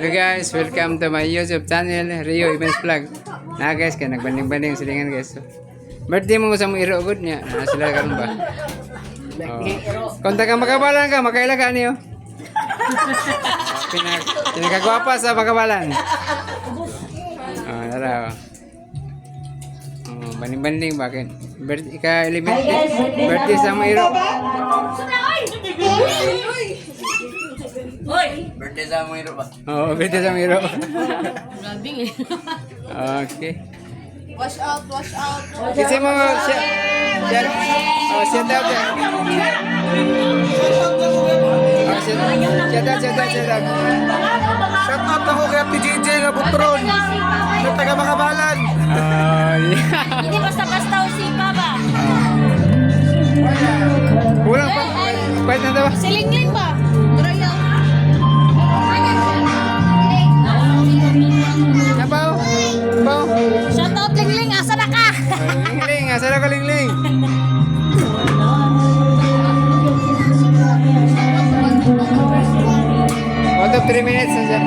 Hello guys, welcome to my YouTube channel, Rio Events Vlog. Na guys, kaya nagbanding-banding silingan guys. So, birthday mo sa mga iro good niya. Sila karon ba? Konta ka makabalan ka, makaila ka niyo. Pinakagwapa sa makabalan. Tara. Banding-banding bakit? Birthday ka elementary. Birthday sa mga iro. Birthday sa mga iro ba? Oo, birthday sa mga iro. Grabing eh. Okay. Wash out, wash out. Kasi mo shout out ya. Shout out. Shout out ako kay Ate JJ nga Butron. Sa taga Makabalan. Hindi basta-basta usipa ba? Kulang pa. Pwede na daw. Silingling ba? Royal. Nabaw. Baw. Shout out Lingling, asa na ka? Lingling, asara ka lingling. Out of 3 minutes na siya.